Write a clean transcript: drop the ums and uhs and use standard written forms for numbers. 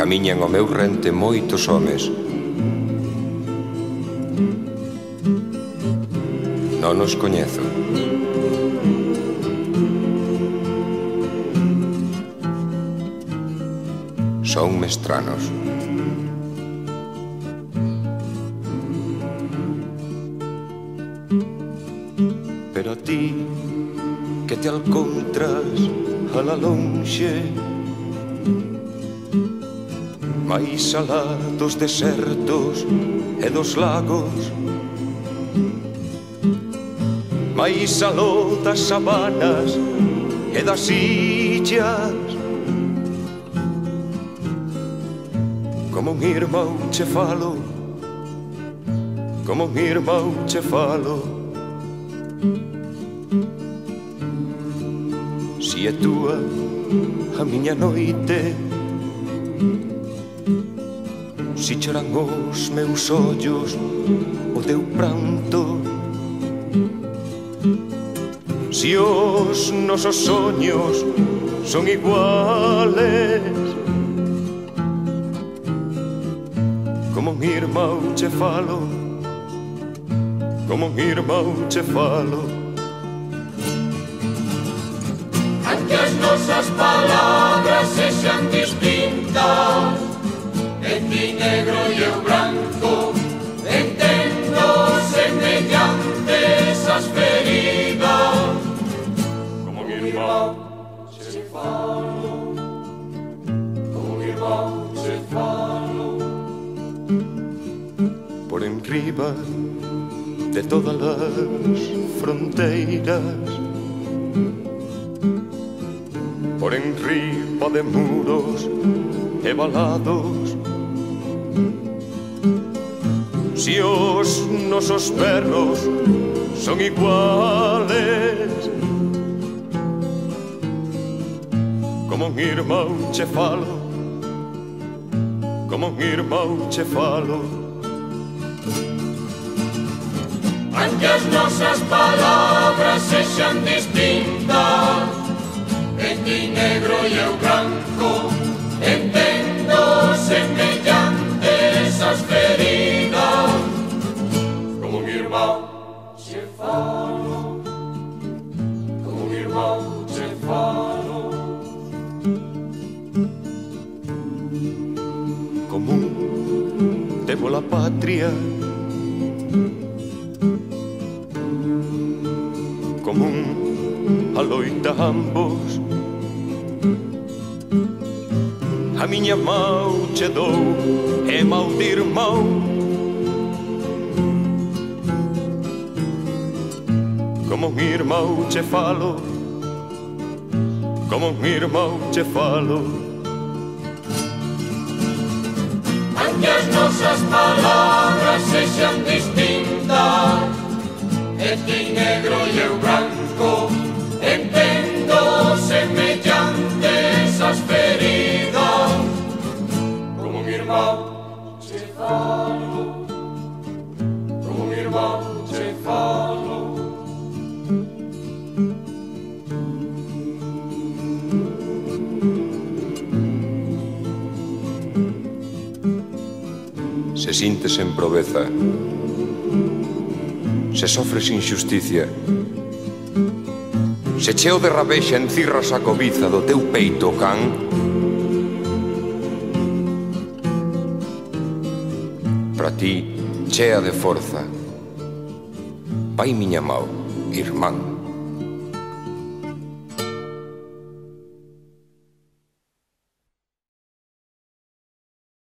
Camiñan ao meu rente moitos homes. Non os coñezo. Son mestranos. Pero a ti, que te alcontras a la lonxe, máis alá dos desertos e dos lagos, máis aló das sabanas e das illas, como un irmão che falo, como un irmão che falo. Si é túa a miña noite, si choran os meus ollos o teu pranto, si os nosos soños son iguales, como un irmão che falo, como un irmão che falo. Aunque as nosas palabras sexan distintas, en ti negro e eu branco, entendo semellantes as feridas, como un irmão che falo, como un irmão che falo. Por enriba de todas as fronteiras, por enriba de muros e valados, si os nosos perros son iguales, como un irmão che falo, como un irmão che falo. Aunque as nosas palabras sexan distintas, en ti negro e eu branco, entendo semellantes as feridas, como un irmão che falo, como un irmão che falo. Común temo la patria, común a loita ambos, a miña mau che dou e mau de irmão, como un irmão che falo, como un irmão che falo. Aunque as nosas palabras sexan distintas, en ti negro e eu branco, entendo semellantes as feridas, como un irmão che falo, como un irmão che falo. Se sintes en proveza, se sofres injusticia, se cheo de rabexa encirras a cobiza do teu peito can, para ti, chea de forza, vai miña mau, irmán.